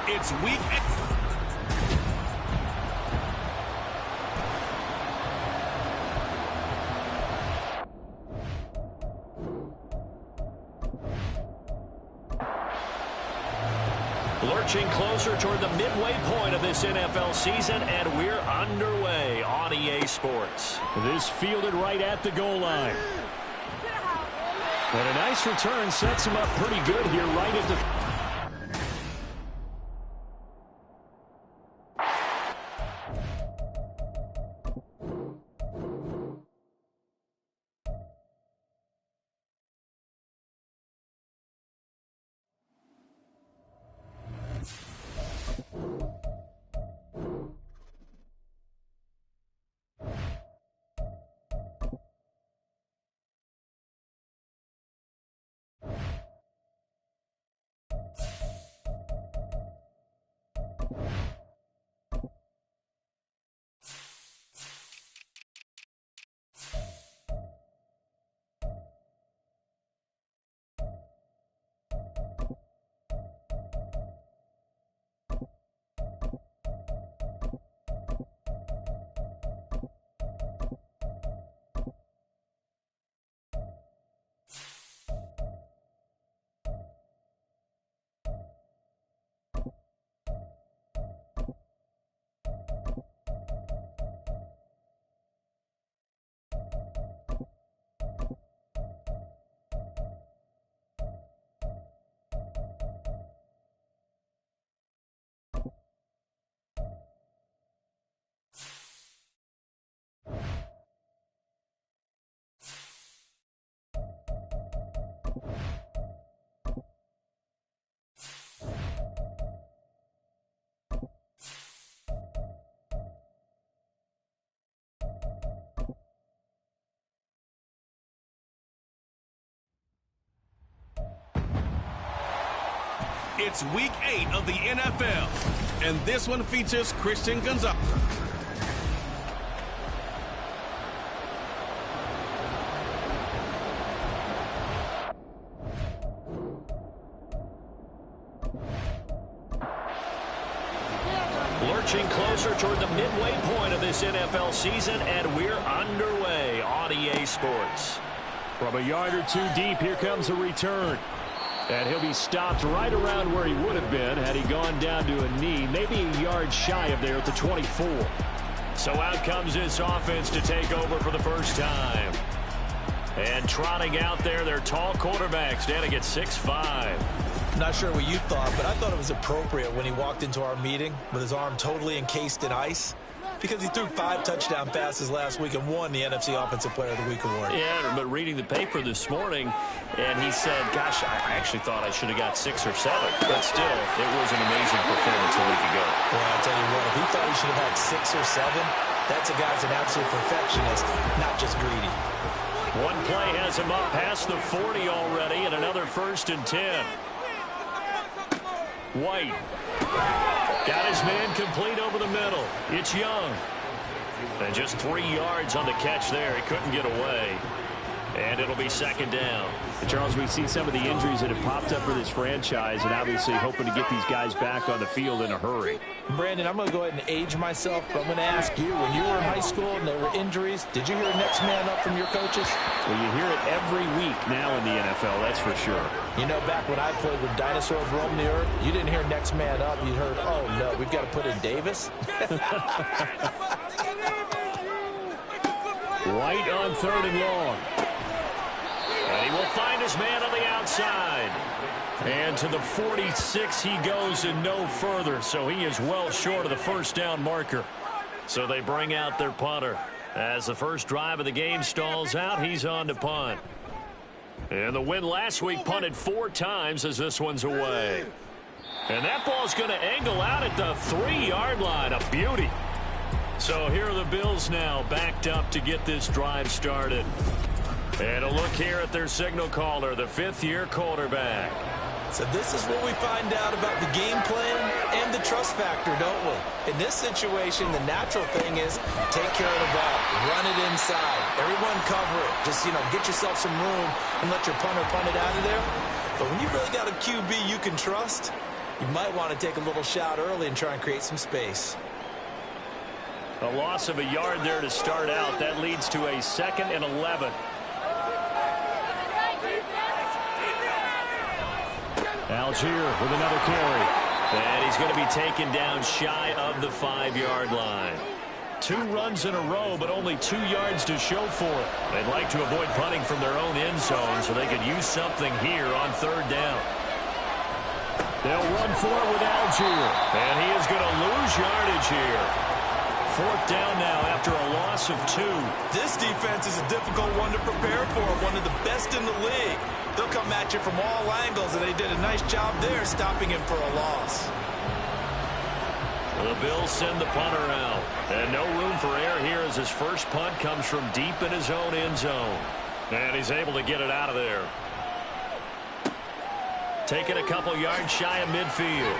It's week 8. Lurching closer toward the midway point of this NFL season, and we're underway on EA Sports. This fielded right at the goal line. And a nice return sets him up pretty good here right at the... It's week 8 of the NFL, and this one features Christian Gonzalez. Lurching closer closer toward the midway point of this NFL season, and we're underway on EA Sports. From a yard or two deep, here comes a return. And he'll be stopped right around where he would have been had he gone down to a knee, maybe a yard shy of there at the 24. So out comes this offense to take over for the first time. And trotting out there, their tall quarterback standing at 6'5". Not sure what you thought, but I thought it was appropriate when he walked into our meeting with his arm totally encased in ice, because he threw 5 touchdown passes last week and won the NFC Offensive Player of the Week award. Yeah, but reading the paper this morning, and he said, gosh, I actually thought I should have got 6 or 7. But still, it was an amazing performance a week ago. Well, I'll tell you what, if he thought he should have had 6 or 7, that's a guy's an absolute perfectionist, not just greedy. One play has him up past the 40 already, and another 1st and 10. White got his man complete over the middle. It's Young. And just 3 yards on the catch there. He couldn't get away. And it'll be 2nd down. Charles, we see some of the injuries that have popped up for this franchise, and obviously hoping to get these guys back on the field in a hurry. Brandon, I'm going to go ahead and age myself, but I'm going to ask you, when you were in high school and there were injuries, did you hear next man up from your coaches? Well, you hear it every week now in the NFL, that's for sure. You know, back when I played with dinosaurs roaming the earth, you didn't hear next man up. You heard, oh, no, we've got to put in Davis. White on 3rd and long. And he will find his man on the outside. And to the 46 he goes and no further. So he is well short of the 1st down marker. So they bring out their punter. As the first drive of the game stalls out, he's on to punt. And the win last week punted 4 times as this one's away. And that ball's going to angle out at the 3-yard line. A beauty. So here are the Bills now backed up to get this drive started. And a look here at their signal caller, the 5th-year quarterback. So this is what we find out about the game plan and the trust factor, don't we? In this situation, the natural thing is take care of the ball, run it inside, everyone cover it. Just, get yourself some room and let your punter punt it out of there. But when you really got a QB you can trust, you might want to take a little shot early and try and create some space. A loss of a yard there to start out. That leads to a 2nd and 11. Algier with another carry. And he's going to be taken down shy of the 5-yard line. 2 runs in a row, but only 2 yards to show for it. They'd like to avoid punting from their own end zone so they could use something here on 3rd down. They'll run for it with Algier. And he is going to lose yardage here. 4th down now after a loss of 2. This defense is a difficult one to prepare for, one of the best in the league. They'll come at you from all angles, and they did a nice job there stopping him for a loss. The Bills send the punter out. And no room for error here as his first punt comes from deep in his own end zone. And he's able to get it out of there. Taking a couple yards shy of midfield.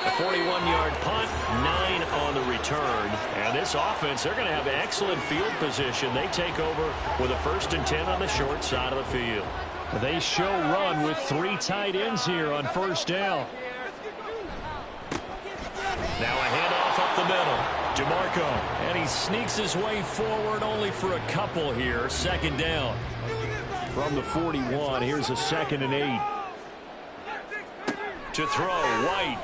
A 41-yard punt, 9 on the return. And this offense, they're going to have excellent field position. They take over with a 1st and 10 on the short side of the field. They show run with 3 tight ends here on 1st down. Now a handoff up the middle. DeMarco. And he sneaks his way forward only for a couple here. 2nd down. From the 41, here's a 2nd and 8. To throw, White.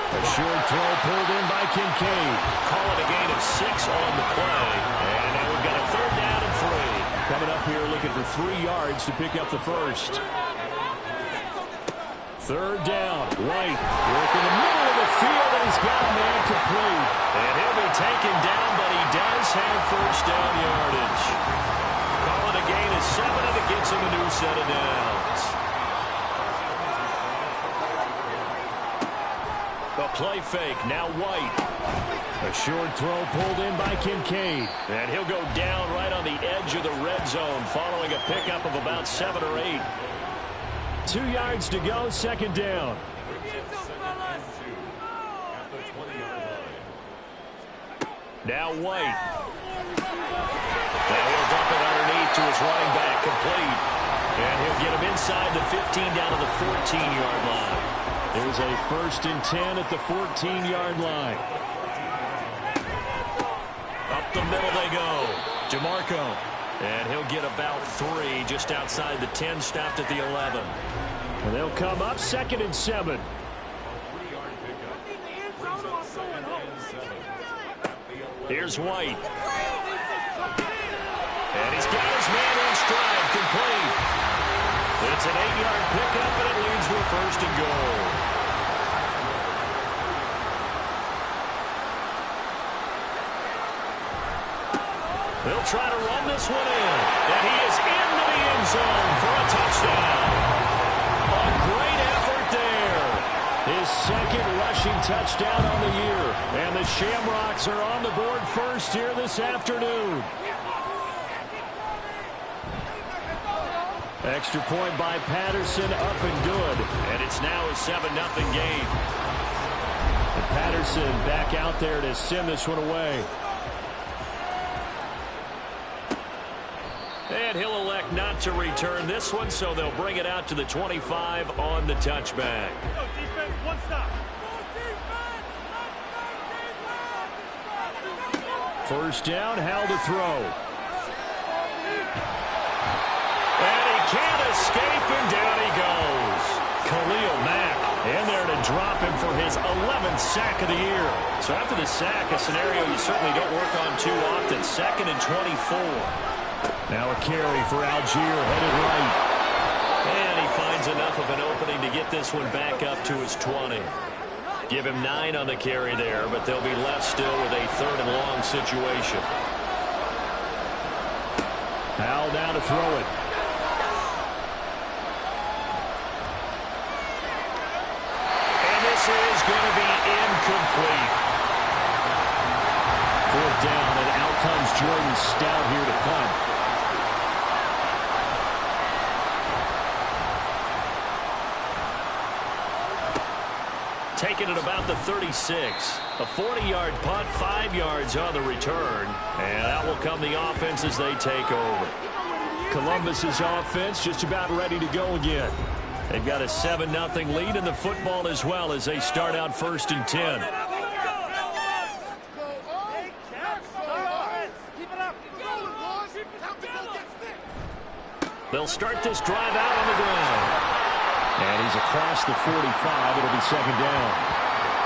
A short throw pulled in by Kincaid. Call it a gain of 6 on the play. And now we've got a 3rd down and 3. Coming up here looking for 3 yards to pick up the first. 3rd down. White working the middle of the field, and he's got a man complete. And he'll be taken down, but he does have 1st down yardage. Call it a gain of 7, and it gets him a new set of downs. The play fake, now White. A short throw pulled in by Kincaid. And he'll go down right on the edge of the red zone following a pickup of about 7 or 8. 2 yards to go, 2nd down. Now White. Now he'll dump it underneath to his running back, complete. And he'll get him inside the 15 down to the 14-yard line. There's a 1st and 10 at the 14-yard line. the middle they go. DeMarco. And he'll get about 3 just outside the 10, stopped at the 11. And they'll come up 2nd and 7. Here's White. And he's got his man in stride, complete. It's an 8-yard pickup, and it leads to a 1st and goal. They'll try to run this one in. And he is into the end zone for a touchdown. A great effort there. His 2nd rushing touchdown on the year. And the Shamrocks are on the board first here this afternoon. Extra point by Patterson, up and good. And it's now a 7-0 game. And Patterson back out there to send this one away. And he'll elect not to return this one, so they'll bring it out to the 25 on the touchback. Defense, one stop. First down, Howell to throw. And he can't escape, and down he goes. Khalil Mack in there to drop him for his 11th sack of the year. So after the sack, a scenario you certainly don't work on too often. 2nd and 24. Now a carry for Algier, headed right. And he finds enough of an opening to get this one back up to his 20. Give him 9 on the carry there, but they'll be left still with a 3rd and long situation. Howell down to throw it. And this is going to be incomplete. 4th down, and out comes Jordan Stout here to punt. Taking it about the 36. A 40-yard punt, 5 yards on the return. And out will come the offense as they take over. Columbus's offense just about ready to go again. They've got a 7-0 lead in the football as well as they start out 1st and 10. They'll start this drive out on the ground. And he's across the 45. It'll be 2nd down.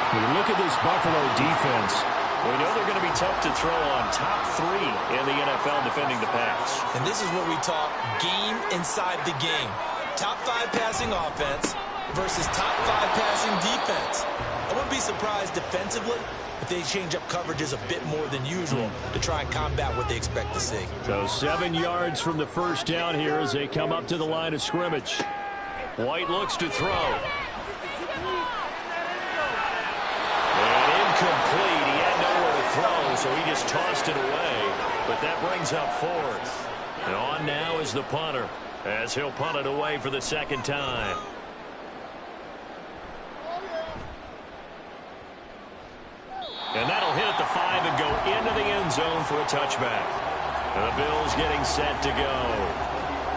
When you look at this Buffalo defense, we know they're going to be tough to throw on. Top 3 in the NFL defending the pass. And this is what we talk game inside the game. Top 5 passing offense versus top 5 passing defense. I wouldn't be surprised defensively if they change up coverages a bit more than usual to try and combat what they expect to see. So 7 yards from the first down here as they come up to the line of scrimmage. White looks to throw. And incomplete. He had nowhere to throw, so he just tossed it away. But that brings up 4th. And on now is the punter, as he'll punt it away for the 2nd time. And that'll hit at the 5 and go into the end zone for a touchback. And the Bills getting set to go.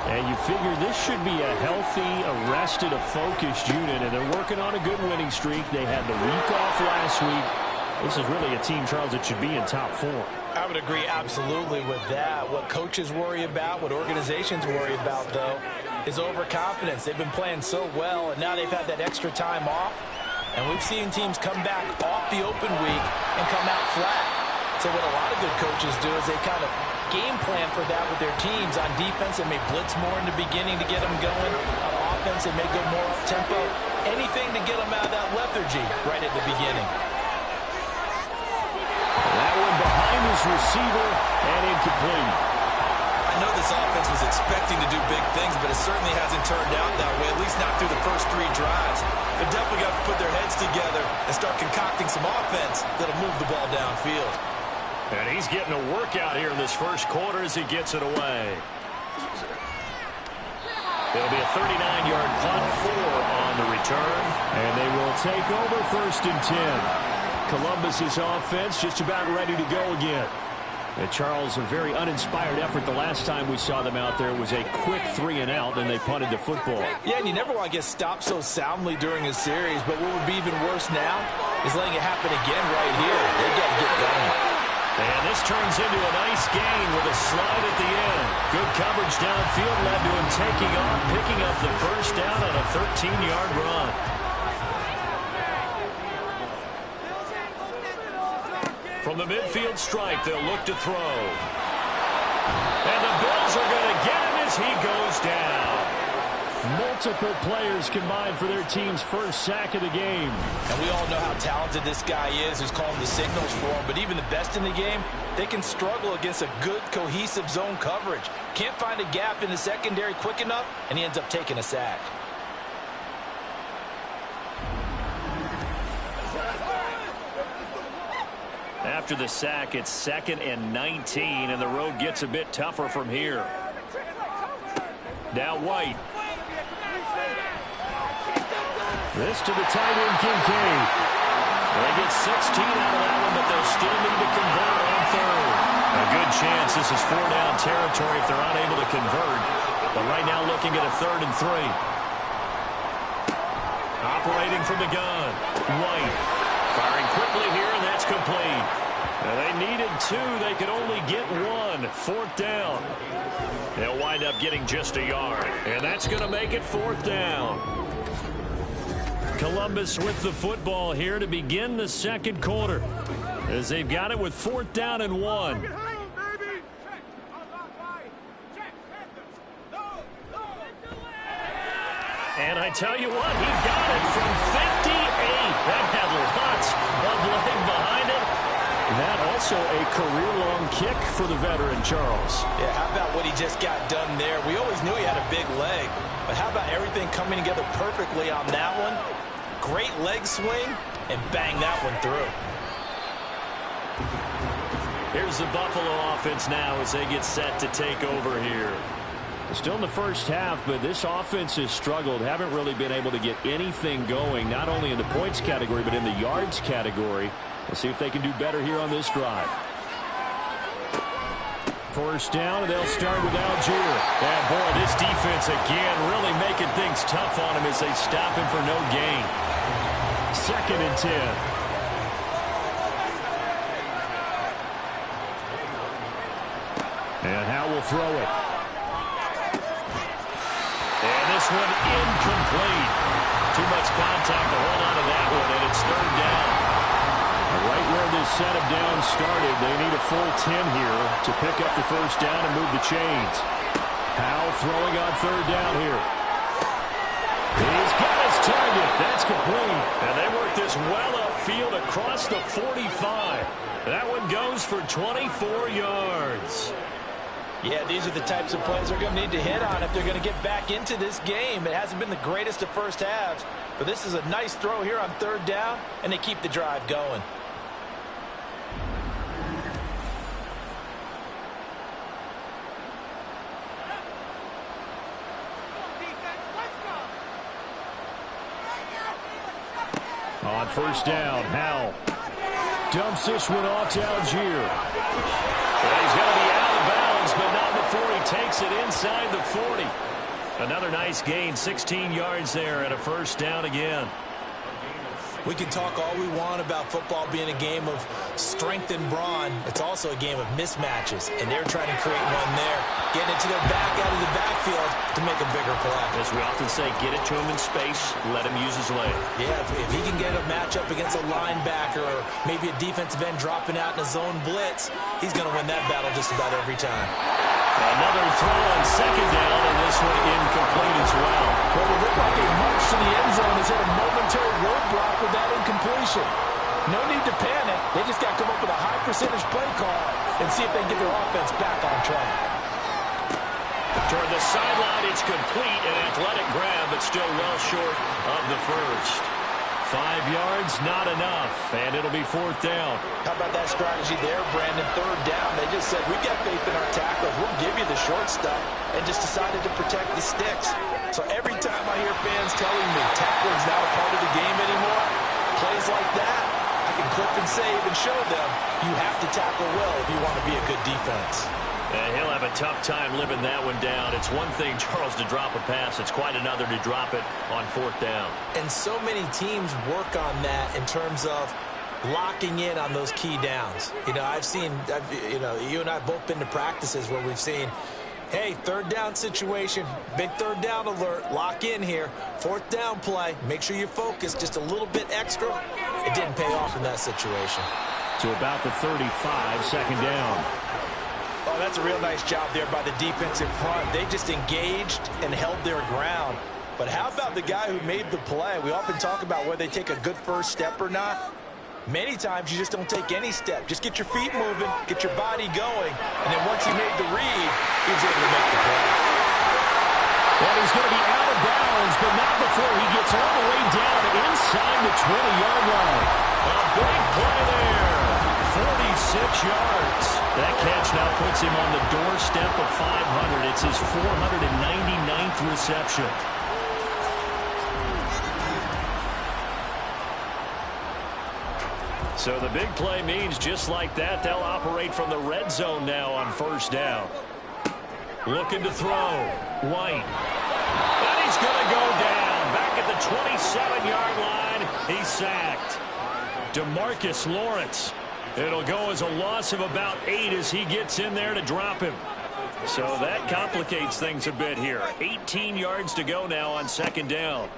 And you figure this should be a healthy, arrested, a focused unit, and they're working on a good winning streak. They had the week off last week. This is really a team, Charles, that should be in top 4. I would agree absolutely with that. What coaches worry about, what organizations worry about, though, is overconfidence. They've been playing so well, and now they've had that extra time off. And we've seen teams come back off the open week and come out flat. So what a lot of good coaches do is they kind of game plan for that with their teams. On defense, they may blitz more in the beginning to get them going. On offense, they may go more up-tempo. Anything to get them out of that lethargy right at the beginning. That one behind his receiver and incomplete. I know this offense was expecting to do big things, but it certainly hasn't turned out that way, at least not through the first 3 drives. They definitely got to put their heads together and start concocting some offense that'll move the ball downfield. And he's getting a workout here in this first quarter as he gets it away. It'll be a 39-yard punt, 4 on the return. And they will take over 1st and 10. Columbus's offense just about ready to go again. And Charles, a very uninspired effort. The last time we saw them out there was a quick 3 and out, and they punted the football. Yeah, and you never want to get stopped so soundly during a series, but what would be even worse now is letting it happen again right here. They've got to get going. And This turns into a nice gain with a slide at the end. Good coverage downfield led to him taking off, picking up the first down on a 13-yard run. From the midfield stripe, they'll look to throw. And the Bills are going to get him as he goes down. Multiple players combined for their team's first sack of the game. And we all know how talented this guy is who's calling the signals for him. But even the best in the game, they can struggle against a good, cohesive zone coverage. Can't find a gap in the secondary quick enough, and he ends up taking a sack. After the sack, it's 2nd and 19, and the road gets a bit tougher from here. Now White. This to the tight end, Kincaid. They get 16 out of that one, but they'll still need to convert on third. A good chance this is 4-down territory if they're unable to convert. But right now looking at a 3rd and 3. Operating from the gun. White. Firing quickly here, and that's complete. Now they needed 2. They could only get 1. 4th down. They'll wind up getting just a yard. And that's going to make it 4th down. Columbus with the football here to begin the second quarter, as they've got it with 4th down and 1. And I tell you what, he got it from 58. That had lots of leg behind it. That also a career-long kick for the veteran, Charles. Yeah, how about what he just got done there? We always knew he had a big leg, but how about everything coming together perfectly on that one? Great leg swing, and bang that one through. Here's the Buffalo offense now as they get set to take over here. Still in the first half, but this offense has struggled. Haven't really been able to get anything going, not only in the points category, but in the yards category. We'll see if they can do better here on this drive. First down, and they'll start with Algier. And boy, this defense again really making things tough on him as they stop him for no gain. 2nd and 10. And Howe will throw it. And this one incomplete. Too much contact to hold on to that one, and it's 3rd down. Right where this setup down started, they need a full 10 here to pick up the first down and move the chains. Howe throwing on 3rd down here. He's got his target. That's complete. And they work this well upfield across the 45. That one goes for 24 yards. Yeah, these are the types of plays they're going to need to hit on if they're going to get back into this game. It hasn't been the greatest of first halves, but this is a nice throw here on 3rd down, and they keep the drive going. On first down, Howe dumps this one off to Algier. Well, he's going to be out of bounds, but not before he takes it inside the 40. Another nice gain, 16 yards there, and a first down again. We can talk all we want about football being a game of strength and brawn. It's also a game of mismatches, and they're trying to create one there, getting it to their back out of the backfield to make a bigger play. As we often say, get it to him in space, let him use his leg. Yeah, if he can get a matchup against a linebacker or maybe a defensive end dropping out in a zone blitz, he's going to win that battle just about every time. Another throw on 2nd down, and this one incomplete as well. Well, it looked like a march to the end zone has hit a momentary roadblock with that incompletion. No need to panic. They just got to come up with a high percentage play call and see if they can get their offense back on track. Toward the sideline, it's complete, an athletic grab, but still well short of the first. 5 yards, not enough, and it'll be 4th down. How about that strategy there, Brandon? 3rd down, they just said, we've got faith in our tackles. We'll give you the short stuff, and just decided to protect the sticks. So every time I hear fans telling me tackling's not a part of the game anymore, plays like that, I can clip and save and show them you have to tackle well if you want to be a good defense. And he'll have a tough time living that one down. It's one thing, Charles, to drop a pass. It's quite another to drop it on 4th down. And so many teams work on that in terms of locking in on those key downs. You know, you and I have both been to practices where we've seen, hey, third down situation, big third down alert, lock in here. Fourth down play, make sure you focus just a little bit extra. It didn't pay off in that situation. To about the 35, second down. Oh, that's a real nice job there by the defensive front. They just engaged and held their ground. But how about the guy who made the play? We often talk about whether they take a good first step or not. Many times you just don't take any step. Just get your feet moving, get your body going, and then once he made the read, he was able to make the play. And he's going to be out of bounds, but not before he gets all the way down inside the 20-yard line. A big play there. 46 yards. That catch now puts him on the doorstep of 500. It's his 499th reception. So the big play means just like that, they'll operate from the red zone now on first down. Looking to throw. White. And he's going to go down. Back at the 27-yard line. He's sacked. DeMarcus Lawrence. It'll go as a loss of about 8 as he gets in there to drop him. So that complicates things a bit here. 18 yards to go now on second down.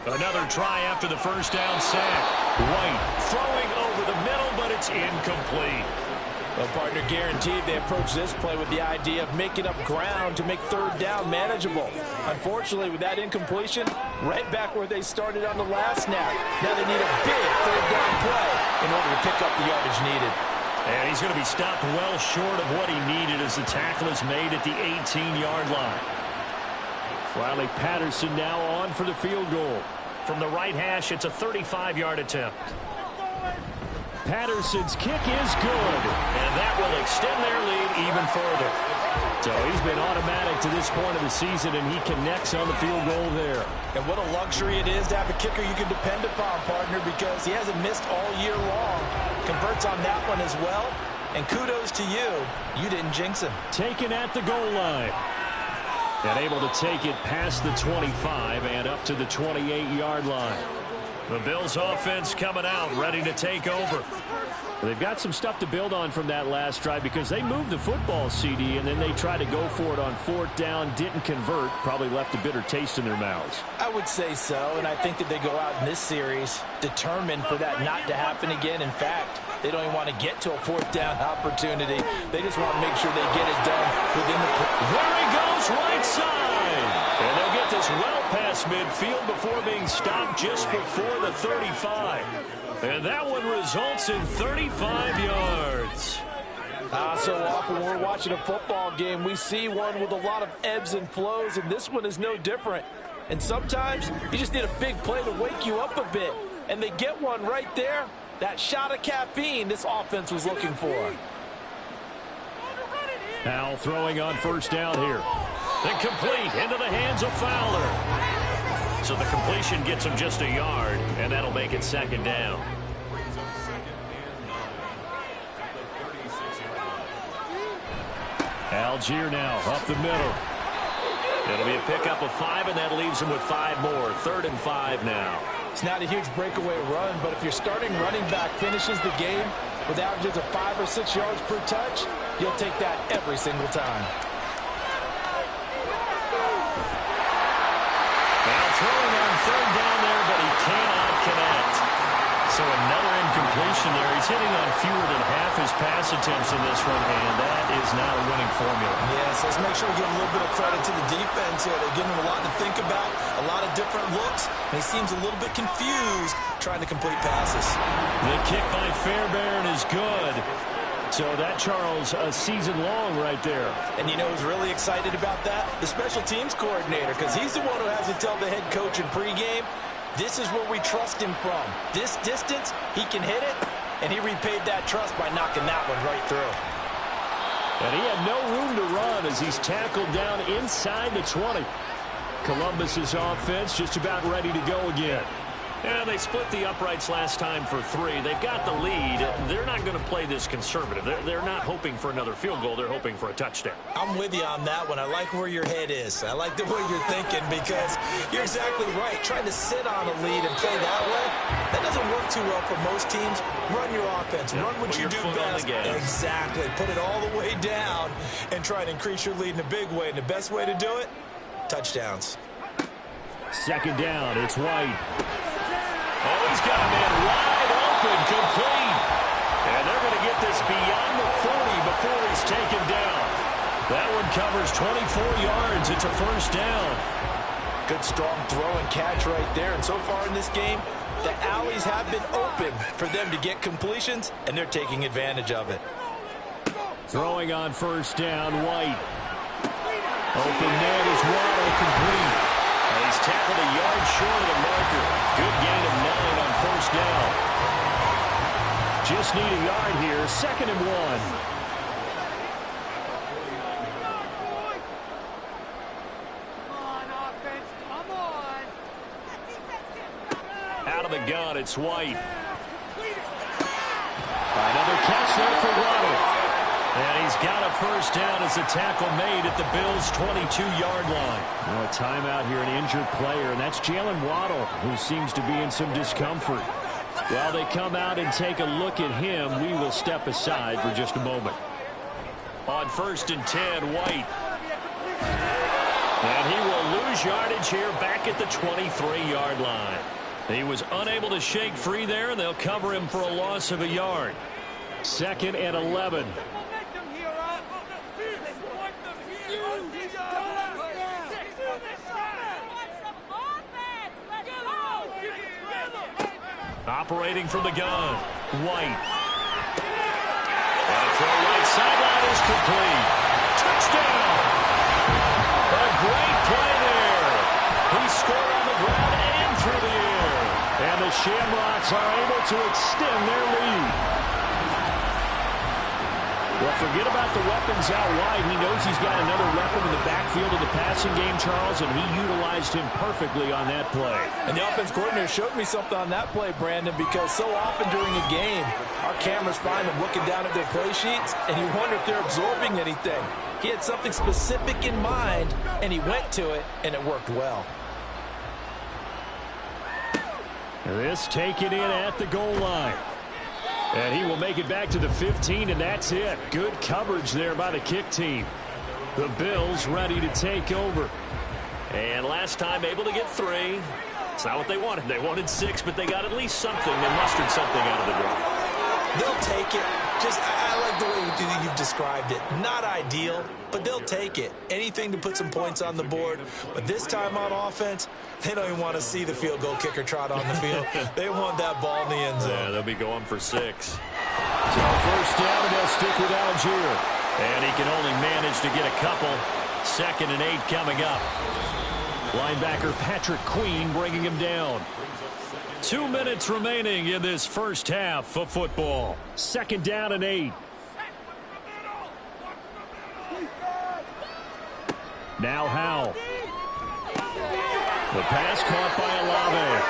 Another try after the first down sack. White throwing over the middle, but it's incomplete. Well, partner, guaranteed they approach this play with the idea of making up ground to make third down manageable. Unfortunately, with that incompletion, right back where they started on the last snap. Now they need a big third down play in order to pick up the yardage needed. And he's going to be stopped well short of what he needed as the tackle is made at the 18-yard line. Riley Patterson now on for the field goal. From the right hash, it's a 35-yard attempt. Patterson's kick is good. And that will extend their lead even further. So he's been automatic to this point of the season, and he connects on the field goal there. And what a luxury it is to have a kicker you can depend upon, partner, because he hasn't missed all year long. Converts on that one as well. And kudos to you. You didn't jinx him. Taken at the goal line. And able to take it past the 25 and up to the 28-yard line. The Bills offense coming out, ready to take over. They've got some stuff to build on from that last drive because they moved the football, CD, and then they tried to go for it on fourth down, didn't convert, probably left a bitter taste in their mouths. I would say so, and I think that they go out in this series determined for that not to happen again. In fact, they don't even want to get to a fourth down opportunity. They just want to make sure they get it done within the... There he goes, right side. And they'll get this well past midfield before being stopped just before the 35. And that one results in 35 yards. So often when we're watching a football game, we see one with a lot of ebbs and flows, and this one is no different. And sometimes you just need a big play to wake you up a bit. And they get one right there. That shot of caffeine this offense was looking for. Now throwing on first down here. Incomplete into the hands of Fowler. So the completion gets him just a yard, and that'll make it second down. Algier now up the middle. It'll be a pickup of 5, and that leaves him with 5 more. 3rd and 5 now. It's not a huge breakaway run, but if your starting running back finishes the game with averages of 5 or 6 yards per touch, you'll take that every single time. Now throwing on 3rd down there, but he cannot connect. So another incompletion there. He's hitting on fewer than half his pass attempts in this one, and that is not a winning formula. Yes, let's make sure we give a little bit of credit to the defense here. They're giving him a lot to think about, a lot of different looks, and he seems a little bit confused trying to complete passes. The kick by Fairbairn is good. So that, Charles, a season long right there. And you know who's really excited about that? The special teams coordinator, because he's the one who has to tell the head coach in pregame, this is where we trust him from. This distance, he can hit it, and he repaid that trust by knocking that one right through. And he had no room to run as he's tackled down inside the 20. Columbus's offense just about ready to go again. Yeah, they split the uprights last time for 3. They've got the lead. They're not going to play this conservative. They're not hoping for another field goal. They're hoping for a touchdown. I'm with you on that one. I like where your head is. I like the way you're thinking because you're exactly right. Trying to sit on a lead and play that way, That doesn't work too well for most teams. Run your offense. Run what you do best. Exactly. Put it all the way down and try to increase your lead in a big way. And the best way to do it, touchdowns. Second down, it's White. Oh, he's got a man wide open, complete. And they're going to get this beyond the 40 before he's taken down. That one covers 24 yards. It's a first down. Good strong throw and catch right there. And so far in this game, the alleys have been open for them to get completions, and they're taking advantage of it. Throwing on first down, White. Open net is Waddle, complete. And he's tackled a yard short of the marker. Good gain of 9 on first down. Just need a yard here, 2nd and 1. Out of the gun, it's White. Another catch there for Waddle. And he's got a first down as a tackle made at the Bills' 22-yard line. Well, a timeout here, an injured player, and that's Jalen Waddle, who seems to be in some discomfort. While they come out and take a look at him, we will step aside for just a moment. On 1st and 10, White. And he will lose yardage here back at the 23-yard line. He was unable to shake free there, and they'll cover him for a loss of a yard. 2nd and 11. Operating from the gun, White. And a throw right sideline is complete. Touchdown! A great play there. He scored on the ground and through the air. And the Shamrocks are able to extend their lead. Well, forget about the weapons out wide. He knows he's got another weapon in the backfield of the passing game, Charles, and he utilized him perfectly on that play. And the offense coordinator showed me something on that play, Brandon, because so often during a game, our cameras find them looking down at their play sheets, and you wonder if they're absorbing anything. He had something specific in mind, and he went to it, and it worked well. This taken in at the goal line. And he will make it back to the 15, and that's it. Good coverage there by the kick team. The Bills ready to take over. And last time able to get 3. It's not what they wanted. They wanted 6, but they got at least something. They mustered something out of the draw. They'll take it. I like the way you've described it. Not ideal, but they'll take it. Anything to put some points on the board. But this time on offense, they don't even want to see the field goal kicker trot on the field. They want that ball in the end zone. Yeah, they'll be going for 6. So first down, and they'll stick with Algier. And he can only manage to get a couple. 2nd and 8 coming up. Linebacker Patrick Queen bringing him down. 2 minutes remaining in this first half of football. 2nd down and 8. Now Howell. The pass caught by Olave.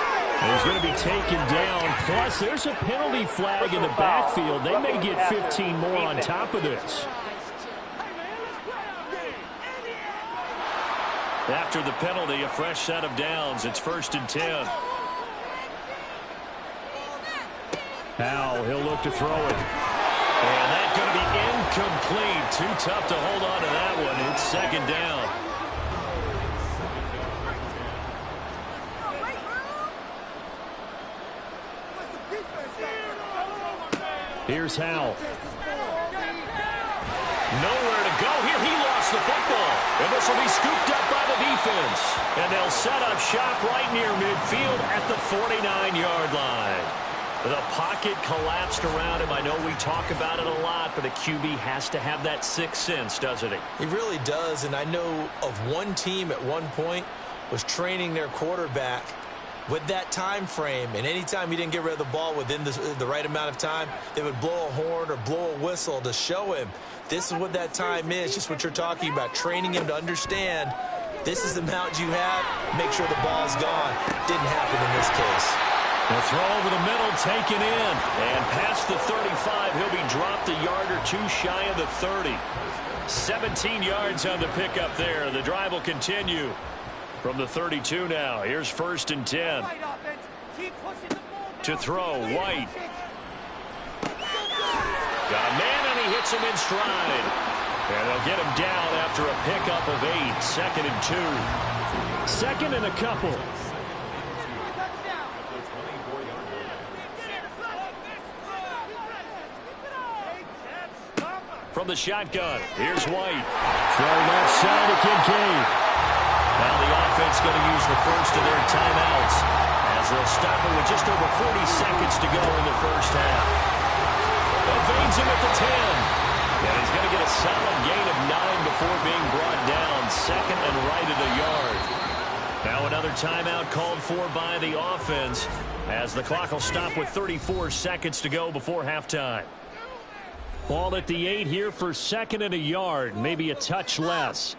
He's going to be taken down. Plus, there's a penalty flag in the backfield. They may get 15 more on top of this. After the penalty, a fresh set of downs. It's 1st and 10. Howell, he'll look to throw it. And that's going to be incomplete. Too tough to hold on to that one. It's 2nd down. Here's Howell. Nowhere to go here. He lost the football. And this will be scooped up by the defense. And they'll set up shop right near midfield at the 49-yard line. The pocket collapsed around him. I know we talk about it a lot, but a QB has to have that sixth sense, doesn't he? He really does, and I know of one team at one point was training their quarterback with that time frame, and anytime he didn't get rid of the ball within the right amount of time, they would blow a horn or blow a whistle to show him this is what that time is, just what you're talking about, training him to understand this is the amount you have, make sure the ball's gone. Didn't happen in this case. The throw over the middle taken in. And past the 35, he'll be dropped a yard or two shy of the 30. 17 yards on the pickup there. The drive will continue from the 32 now. Here's 1st and 10. To throw, White. Got a man, and he hits him in stride. And they'll get him down after a pickup of 8. 2nd and 2. 2nd and a couple. From the shotgun, here's White. Throw left side to Kincaid. Now the offense going to use the first of their timeouts as they'll stop it with just over 40 seconds to go in the first half. Evades him at the 10. And he's going to get a solid gain of 9 before being brought down. 2nd and right at a yard. Now another timeout called for by the offense as the clock will stop with 34 seconds to go before halftime. Ball at the 8 here for 2nd and a yard. Maybe a touch less.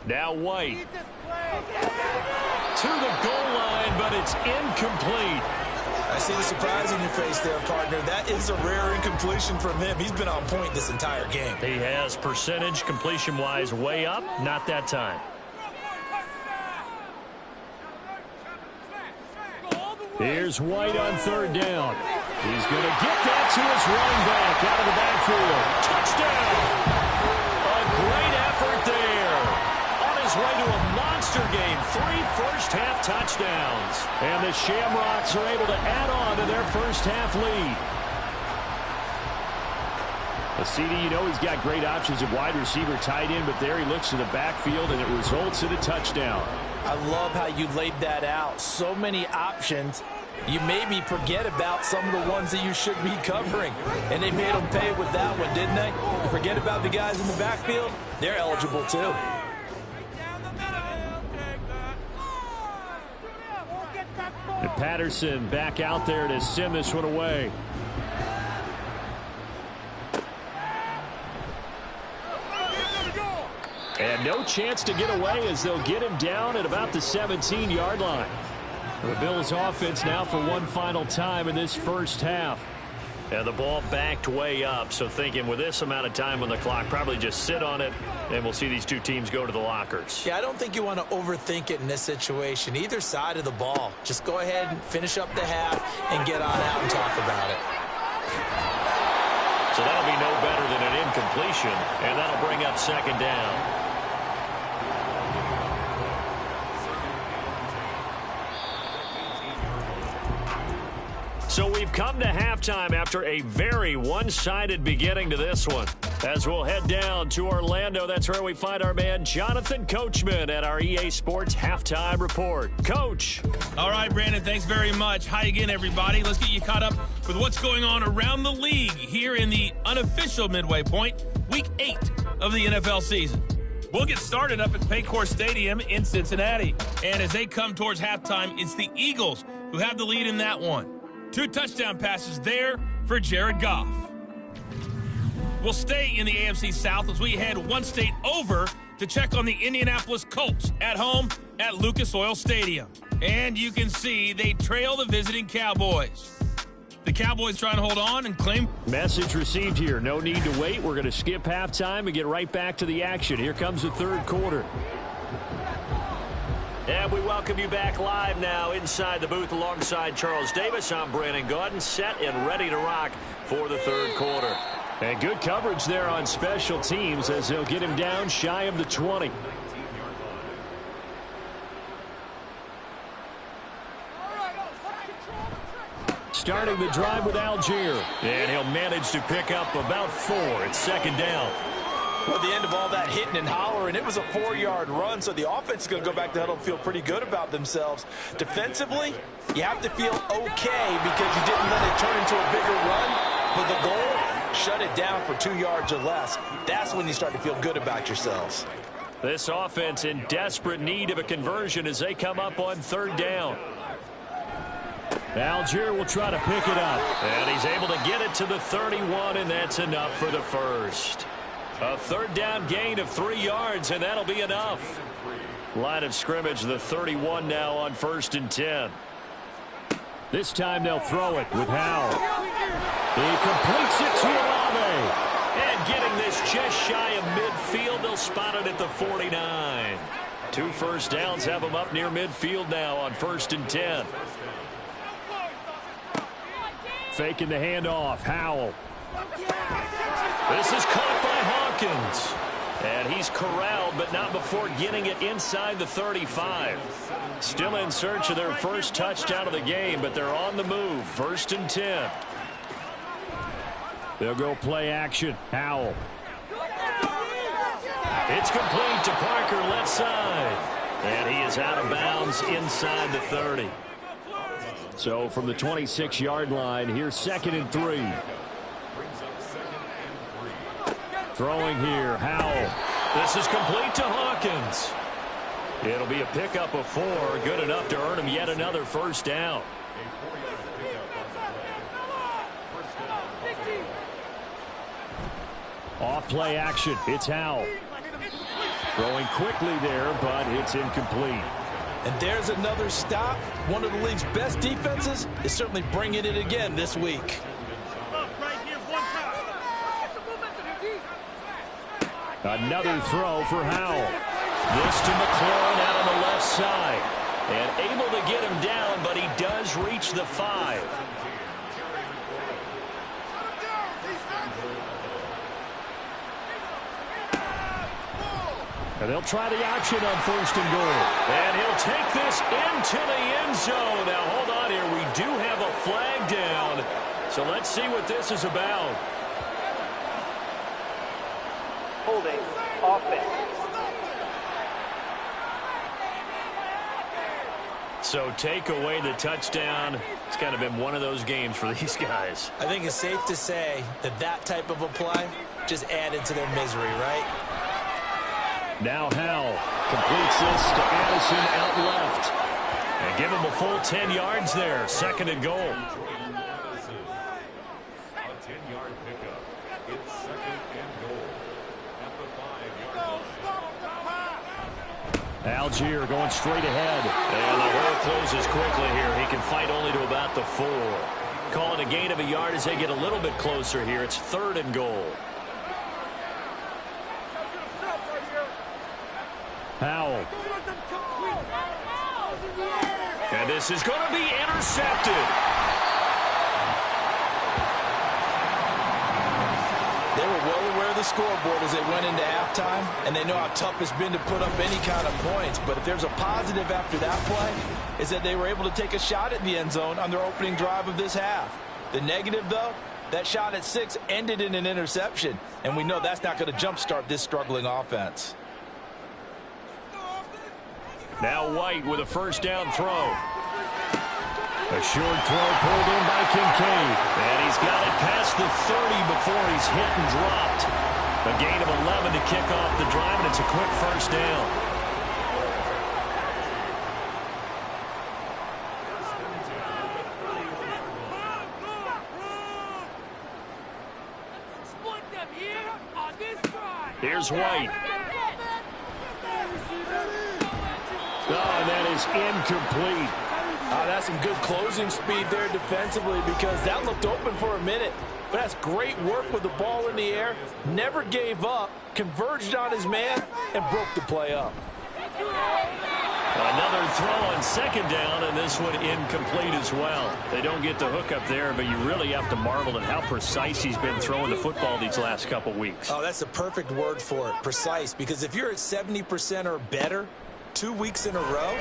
Now White. To the goal line, but it's incomplete. I see the surprise in your face there, partner. That is a rare incompletion from him. He's been on point this entire game. He has percentage completion-wise way up. Not that time. Here's White on 3rd down. He's going to get that to his running back out of the backfield. Touchdown! A great effort there. On his way to a monster game. 3 first-half touchdowns. And the Shamrocks are able to add on to their first-half lead. CD, you know he's got great options at wide receiver, tight end, but there he looks to the backfield, and it results in a touchdown. I love how you laid that out. So many options. You made me forget about some of the ones that you should be covering. And they made them pay with that one, didn't they? You forget about the guys in the backfield. They're eligible, too. And Patterson back out there to send this one away. And no chance to get away as they'll get him down at about the 17-yard line. The Bills offense now for one final time in this first half. And the ball backed way up, so thinking with this amount of time on the clock, probably just sit on it, and we'll see these two teams go to the lockers. Yeah, I don't think you want to overthink it in this situation. Either side of the ball. Just go ahead and finish up the half and get on out and talk about it. So that'll be no better than an incompletion, and that'll bring up 2nd down. So we've come to halftime after a very one-sided beginning to this one. As we'll head down to Orlando, that's where we find our man Jonathan Coachman at our EA Sports Halftime Report. Coach. All right, Brandon, thanks very much. Hi again, everybody. Let's get you caught up with what's going on around the league here in the unofficial midway point, Week 8 of the NFL season. We'll get started up at Paycor Stadium in Cincinnati. And as they come towards halftime, it's the Eagles who have the lead in that one. 2 touchdown passes there for Jared Goff. We'll stay in the AFC South as we head one state over to check on the Indianapolis Colts at home at Lucas Oil Stadium. And you can see they trail the visiting Cowboys. The Cowboys trying to hold on and claim. Message received here. No need to wait. We're going to skip halftime and get right back to the action. Here comes the third quarter. And we welcome you back live now inside the booth alongside Charles Davis. I'm Brandon Gaudin, set and ready to rock for the third quarter. And good coverage there on special teams as they'll get him down shy of the 20. Starting the drive with Algier. And he'll manage to pick up about 4. It's 2nd down. Well, at the end of all that hitting and hollering, it was a 4-yard run, so the offense is going to go back to huddle and feel pretty good about themselves. Defensively, you have to feel okay because you didn't let it turn into a bigger run, but the goal, shut it down for 2 yards or less. That's when you start to feel good about yourselves. This offense in desperate need of a conversion as they come up on 3rd down. Algier will try to pick it up. And he's able to get it to the 31, and that's enough for the first. A 3rd down gain of 3 yards, and that'll be enough. Line of scrimmage, the 31 now on 1st and 10. This time they'll throw it with Howell. He completes it to Olave. And getting this just shy of midfield, they'll spot it at the 49. 2 first downs have them up near midfield now on 1st and 10. Faking the handoff. Howell. This is caught by Hawkins. And he's corralled, but not before getting it inside the 35. Still in search of their first touchdown of the game, but they're on the move. 1st and 10. They'll go play action. Howell. It's complete to Parker left side. And he is out of bounds inside the 30. So from the 26-yard line, here's 2nd and 3. Throwing here, Howell. This is complete to Hawkins. It'll be a pickup of 4, good enough to earn him yet another first down. Off play action, it's Howell. Throwing quickly there, but it's incomplete. And there's another stop. One of the league's best defenses is certainly bringing it again this week. Another throw for Howell. This to McLaurin out on the left side. And able to get him down, but he does reach the 5. And they'll try the option on 1st and goal. And he'll take this into the end zone. Now, hold on here. We do have a flag down. So let's see what this is about. Holding offense. So take away the touchdown. It's kind of been one of those games for these guys. I think it's safe to say that that type of a play just added to their misery, right? Now Howell completes this to Addison out left. And give him a full 10 yards there. 2nd and goal. A 10-yard pickup. It's 2nd and goal at the 5-yard line. Algier going straight ahead. And the hole closes quickly here. He can fight only to about the 4. Calling a gain of a yard as they get a little bit closer here. It's 3rd and goal. Howell. And this is going to be intercepted. They were well aware of the scoreboard as they went into halftime, and they know how tough it's been to put up any kind of points. But if there's a positive after that play, is that they were able to take a shot at the end zone on their opening drive of this half. The negative, though, that shot at 6 ended in an interception, and we know that's not going to jumpstart this struggling offense. Now White with a first down throw. A short throw pulled in by Kincaid. And he's got it past the 30 before he's hit and dropped. A gain of 11 to kick off the drive, and it's a quick first down. Here's White. Oh, that is incomplete. That's some good closing speed there defensively because that looked open for a minute. But that's great work with the ball in the air. Never gave up, converged on his man, and broke the play up. Another throw on 2nd down, and this one incomplete as well. They don't get the hook up there, but you really have to marvel at how precise he's been throwing the football these last couple weeks. Oh, that's the perfect word for it, precise, because if you're at 70% or better 2 weeks in a row,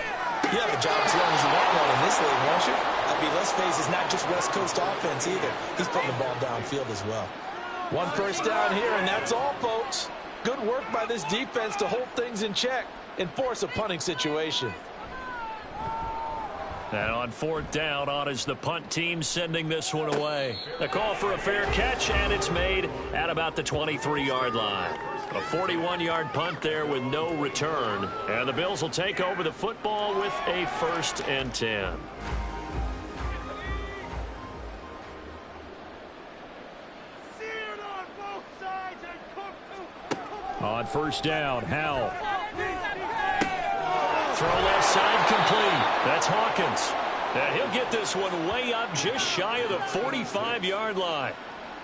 you have a job as long as you want one in this league, won't you? I mean, let's face it, it's not just West Coast offense either. He's putting the ball downfield as well. 1 first down here, and that's all, folks. Good work by this defense to hold things in check and force a punting situation. And on 4th down, on is the punt team sending this one away. A call for a fair catch, and it's made at about the 23-yard line. A 41-yard punt there with no return. And the Bills will take over the football with a 1st and 10. On 1st down, Howell. Throw left side complete. That's Hawkins. And he'll get this one way up just shy of the 45-yard line.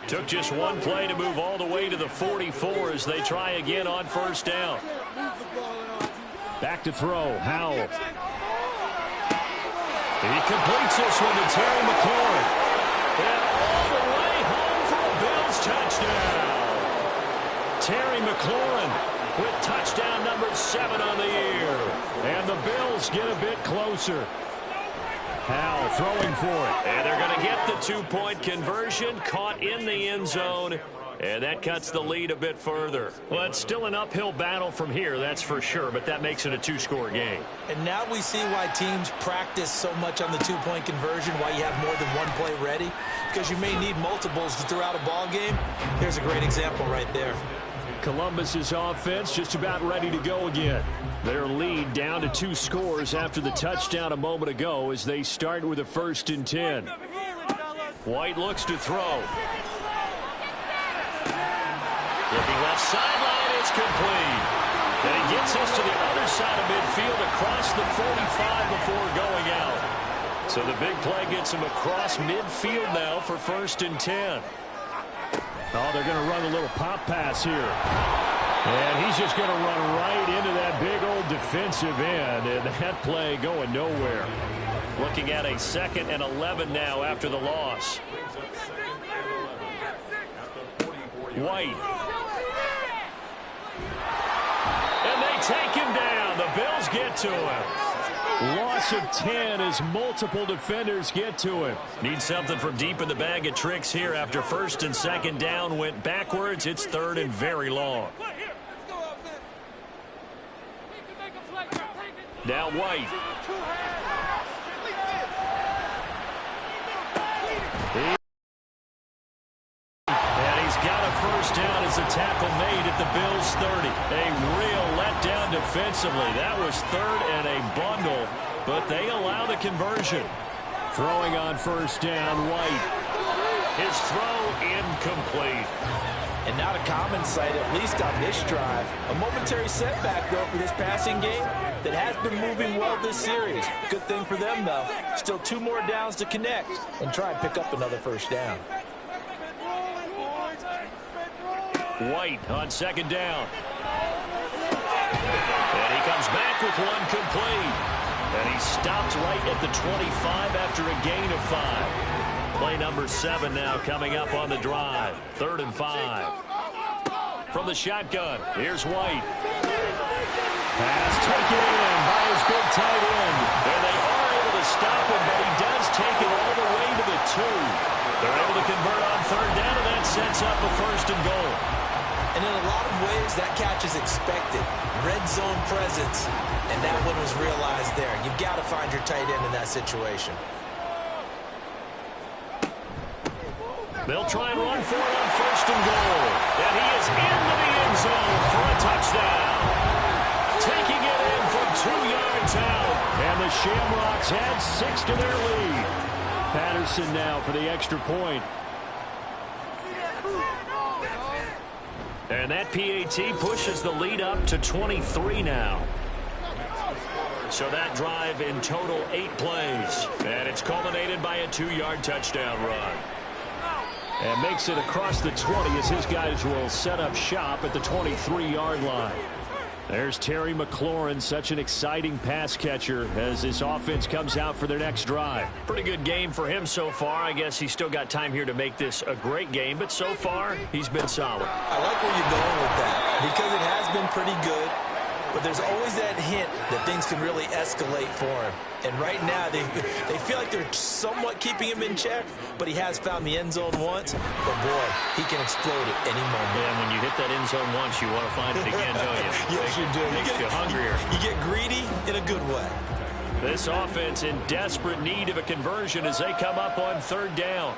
Took just one play to move all the way to the 44 as they try again on first down. Back to throw, Howell. He completes this one to Terry McLaurin. And all the way home for a Bills touchdown. Terry McLaurin with touchdown number 7 on the year. And the Bills get a bit closer. Howell throwing for it. And they're going to get the 2-point conversion, caught in the end zone. And that cuts the lead a bit further. Well, it's still an uphill battle from here, that's for sure, but that makes it a 2-score game. And now we see why teams practice so much on the 2-point conversion, why you have more than one play ready, because you may need multiples throughout a ball game. Here's a great example right there. Columbus's offense just about ready to go again. Their lead down to 2 scores after the touchdown a moment ago as they start with a 1st and 10. White looks to throw. Looking left sideline, it's complete. And he gets us to the other side of midfield across the 45 before going out. So the big play gets him across midfield now for 1st and 10. Oh, they're going to run a little pop pass here. And he's just going to run right into that big old defensive end. And that play going nowhere. Looking at a 2nd and 11 now after the loss. White. And they take him down. The Bills get to him. Loss of 10 as multiple defenders get to him. Need something from deep in the bag of tricks here after 1st and 2nd down went backwards. It's 3rd and very long. Now White. And he's got a 1st down as the tackle made at the Bills' 30. A real letdown defensively. That was 3rd and a bundle, but they allow the conversion. Throwing on 1st down, White. His throw incomplete. And not a common sight, at least on this drive. A momentary setback, though, for this passing game that has been moving well this series. Good thing for them, though. Still 2 more downs to connect and try and pick up another 1st down. White on 2nd down. And he comes back with one complete. And he stopped right at the 25 after a gain of 5. Play number 7 now coming up on the drive. 3rd and 5. From the shotgun, here's White. Pass taken in by his big tight end. And they are able to stop him, but he does take it all the way to the 2. They're able to convert on 3rd down, and that sets up a 1st and goal. And in a lot of ways, that catch is expected. Red zone presence, and that one was realized there. You've got to find your tight end in that situation. They'll try and run for it on 1st and goal. And he is into the end zone for a touchdown. Taking it in from 2 yards out. And the Shamrocks add 6 to their lead. Patterson now for the extra point. And that PAT pushes the lead up to 23 now. So that drive in total 8 plays. And it's culminated by a 2-yard touchdown run. And makes it across the 20 as his guys will set up shop at the 23-yard line. There's Terry McLaurin, such an exciting pass catcher as this offense comes out for their next drive. Pretty good game for him so far. I guess he's still got time here to make this a great game, but so far he's been solid. I like where you're going with that because it has been pretty good, but there's always that hint that things can really escalate for him. And right now, they feel like they're somewhat keeping him in check, but he has found the end zone once. But, boy, he can explode at any moment. And when you hit that end zone once, you want to find it again, don't you? Yes, you do. Makes you hungrier. You get greedy in a good way. This offense in desperate need of a conversion as they come up on 3rd down.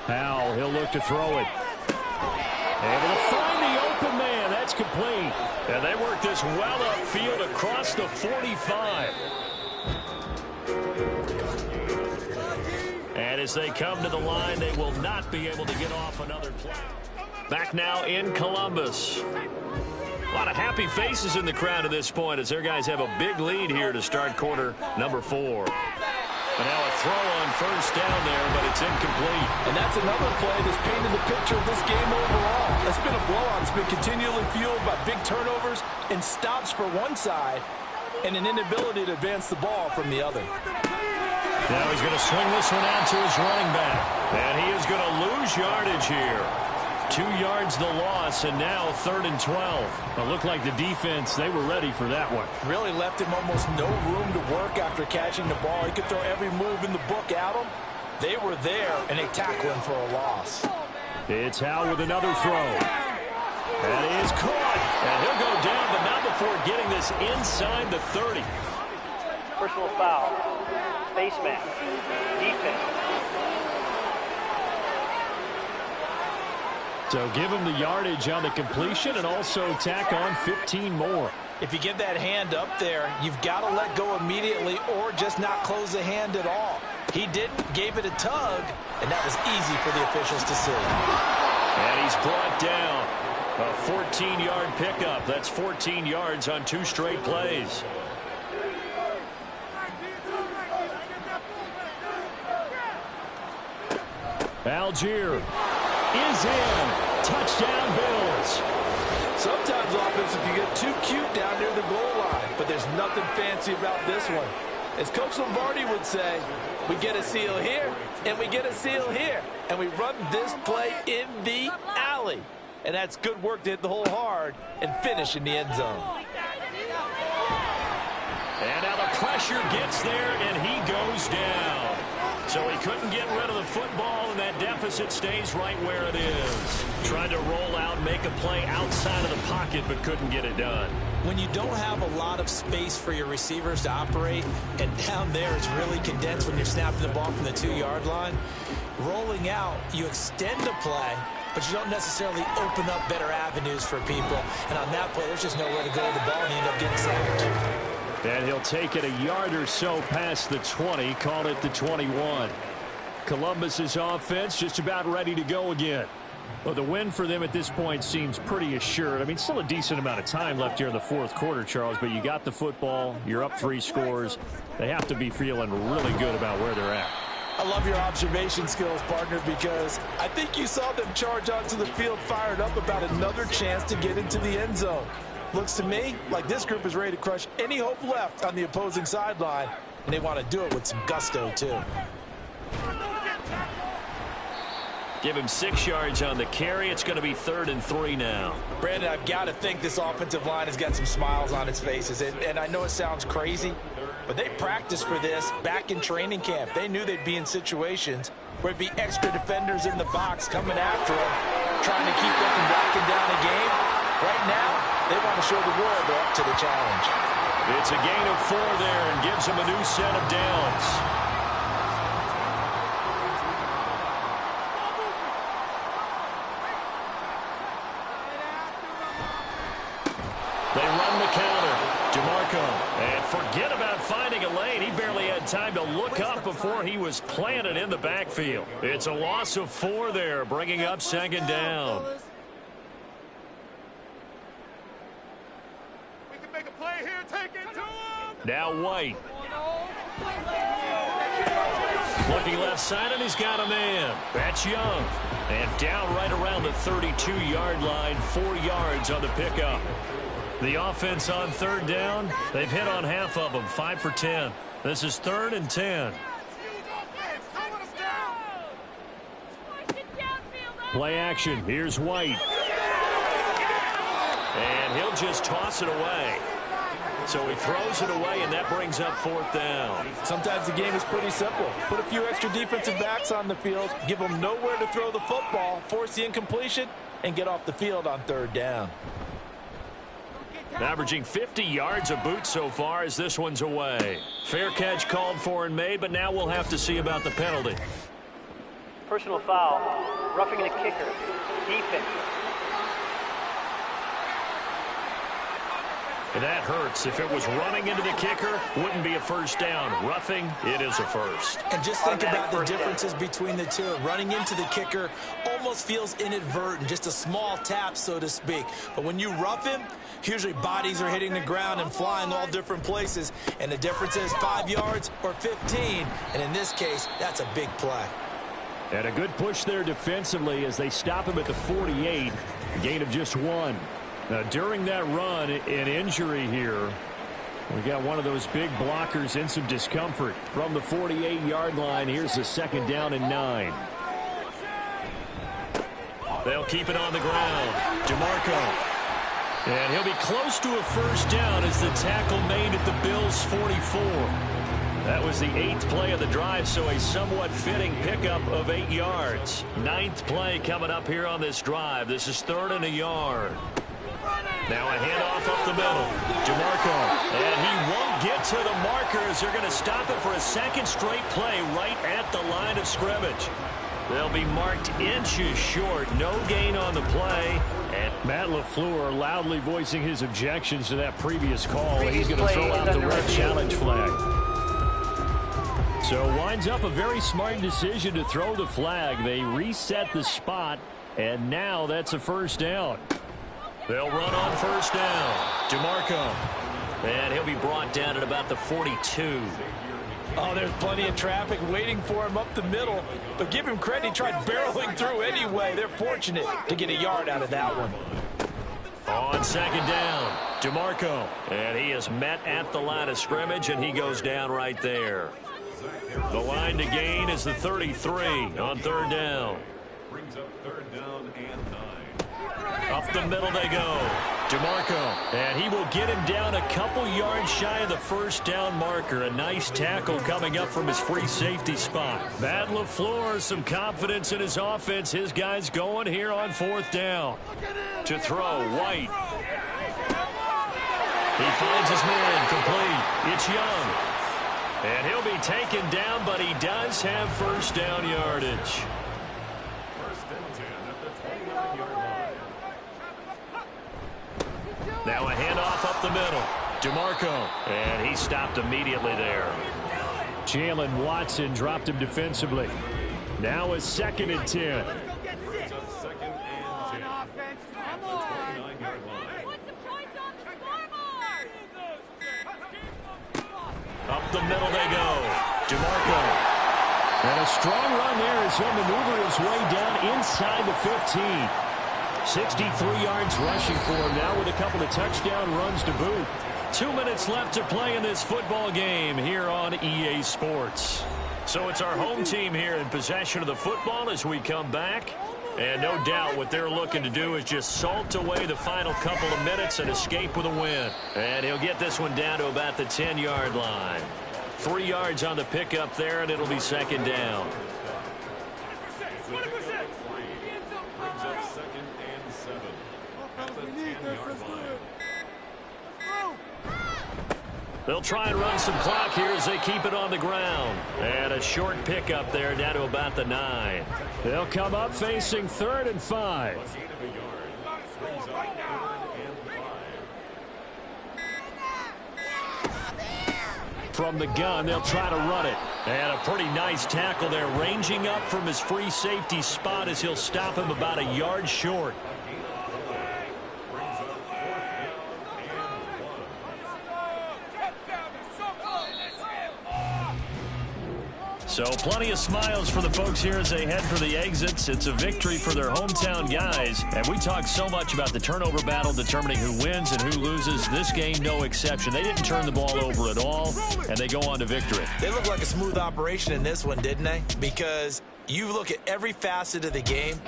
Howell, he'll look to throw it. Able to find the open man. That's complete. And they work this well upfield across the 45. And as they come to the line, they will not be able to get off another play. Back now in Columbus. A lot of happy faces in the crowd at this point as their guys have a big lead here to start quarter number 4. And now a throw on first down there, but it's incomplete. And that's another play that's painted the picture of this game overall. It's been a blowout. It's been continually fueled by big turnovers and stops for one side and an inability to advance the ball from the other. Now he's going to swing this one out to his running back. And he is going to lose yardage here. 2 yards the loss, and now 3rd and 12. It looked like the defense, they were ready for that one. Really left him almost no room to work after catching the ball. He could throw every move in the book at him. They were there, and they tackle him for a loss. It's Howe with another throw. That is caught. And he'll go down, but not before getting this inside the 30. Personal foul. Face mask. Defense. So give him the yardage on the completion and also tack on 15 more. If you give that hand up there, you've got to let go immediately or just not close the hand at all. He didn't, gave it a tug, and that was easy for the officials to see. And he's brought down. A 14-yard pickup. That's 14 yards on 2 straight plays. Algier is in. Touchdown, Bills. Sometimes offense, if you get too cute down near the goal line, but there's nothing fancy about this one. As Coach Lombardi would say, we get a seal here, and we get a seal here, and we run this play in the alley. And that's good work to hit the hole hard and finish in the end zone. And now the pressure gets there, and he goes down. So he couldn't get rid of the football, and that deficit stays right where it is. Tried to roll out, make a play outside of the pocket, but couldn't get it done. When you don't have a lot of space for your receivers to operate, and down there it's really condensed when you're snapping the ball from the 2-yard line, rolling out, you extend a play, but you don't necessarily open up better avenues for people. And on that play, there's just nowhere to go with the ball, and you end up getting sacked. And he'll take it a yard or so past the 20, call it the 21. Columbus's offense just about ready to go again. Well, the win for them at this point seems pretty assured. I mean, still a decent amount of time left here in the 4th quarter, Charles, but you got the football, you're up 3 scores. They have to be feeling really good about where they're at. I love your observation skills, partner, because I think you saw them charge onto the field fired up about another chance to get into the end zone. Looks to me like this group is ready to crush any hope left on the opposing sideline, and they want to do it with some gusto, too. Give him 6 yards on the carry. It's going to be 3rd and 3 now. Brandon, I've got to think this offensive line has got some smiles on its faces, and I know it sounds crazy, but they practiced for this back in training camp. They knew they'd be in situations where it'd be extra defenders in the box coming after them, trying to keep them from locking down a game. Right now, they want to show the world they're up to the challenge. It's a gain of 4 there and gives them a new set of downs. They run the counter. DeMarco. And forget about finding a lane. He barely had time to look up before he was planted in the backfield. It's a loss of 4 there, bringing up 2nd down. Now White. Looking left side, and he's got a man. That's Young. And down right around the 32-yard line, 4 yards on the pickup. The offense on 3rd down, they've hit on half of them, 5 for 10. This is 3rd and 10. Play action. Here's White. And he'll just toss it away. So he throws it away, and that brings up 4th down. Sometimes the game is pretty simple. Put a few extra defensive backs on the field, give them nowhere to throw the football, force the incompletion, and get off the field on 3rd down. Averaging 50 yards a boot so far as this one's away. Fair catch called for and made, but now we'll have to see about the penalty. Personal foul. Roughing the kicker. Defense. That hurts. If it was running into the kicker, wouldn't be a first down. Roughing, it is a first. And just think about the differences between the two. Running into the kicker almost feels inadvertent, just a small tap, so to speak. But when you rough him, usually bodies are hitting the ground and flying all different places. And the difference is 5 yards or 15. And in this case, that's a big play. And a good push there defensively as they stop him at the 48. Gain of just 1. Now, during that run, an injury here. We got one of those big blockers in some discomfort. From the 48-yard line, here's the second down and 9. They'll keep it on the ground. DeMarco. And he'll be close to a first down as the tackle made at the Bills' 44. That was the 8th play of the drive, so a somewhat fitting pickup of 8 yards. 9th play coming up here on this drive. This is 3rd and a yard. Now a handoff up the middle. DeMarco. And he won't get to the markers. They're going to stop it for a second straight play right at the line of scrimmage. They'll be marked inches short. No gain on the play. And Matt LaFleur loudly voicing his objections to that previous call. He's going to throw out the red challenge flag. So winds up a very smart decision to throw the flag. They reset the spot, and now that's a first down. They'll run on first down. DeMarco. And he'll be brought down at about the 42. Oh, there's plenty of traffic waiting for him up the middle. But give him credit, he tried barreling through anyway. They're fortunate to get a yard out of that one. On second down, DeMarco. And he is met at the line of scrimmage, and he goes down right there. The line to gain is the 33 on 3rd down. Brings up 3rd down and 9. Up the middle they go. DeMarco. And he will get him down a couple yards shy of the first down marker. A nice tackle coming up from his free safety spot. Matt LaFleur, some confidence in his offense. His guys going here on 4th down. To throw, White. He finds his man, complete. It's Young. And he'll be taken down, but he does have first down yardage. 1st and 10 at the 29-yard line. Now a handoff up the middle. DeMarco. And he stopped immediately there. Jalen Watson dropped him defensively. Now a 2nd and 10. Brings up 2nd and 10 at the 29-yard line. Up the middle they go. DeMarco. And a strong run there as he'll maneuver his way down inside the 15. 63 yards rushing for him now with a couple of touchdown runs to boot. 2 minutes left to play in this football game here on EA Sports. So it's our home team here in possession of the football as we come back. And no doubt what they're looking to do is just salt away the final couple of minutes and escape with a win. And he'll get this one down to about the 10-yard line. 3 yards on the pickup there, and it'll be 2nd down. Brings up 2nd and 7 at the 10-yard line. They'll try and run some clock here as they keep it on the ground. And a short pickup there down to about the 9. They'll come up facing 3rd and 5. Gain of a yard. Brings up 3rd and 5. From the gun, they'll try to run it. And a pretty nice tackle there, ranging up from his free safety spot as he'll stop him about a yard short. So plenty of smiles for the folks here as they head for the exits. It's a victory for their hometown guys. And we talk so much about the turnover battle determining who wins and who loses. This game, no exception. They didn't turn the ball over at all, and they go on to victory. They look like a smooth operation in this one, didn't they? Because you look at every facet of the game,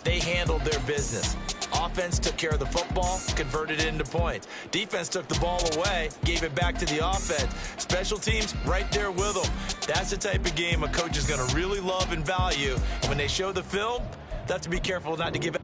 they handled their business. Offense took care of the football, converted it into points. Defense took the ball away, gave it back to the offense. Special teams, right there with them. That's the type of game a coach is going to really love and value. And when they show the film, they have to be careful not to give it.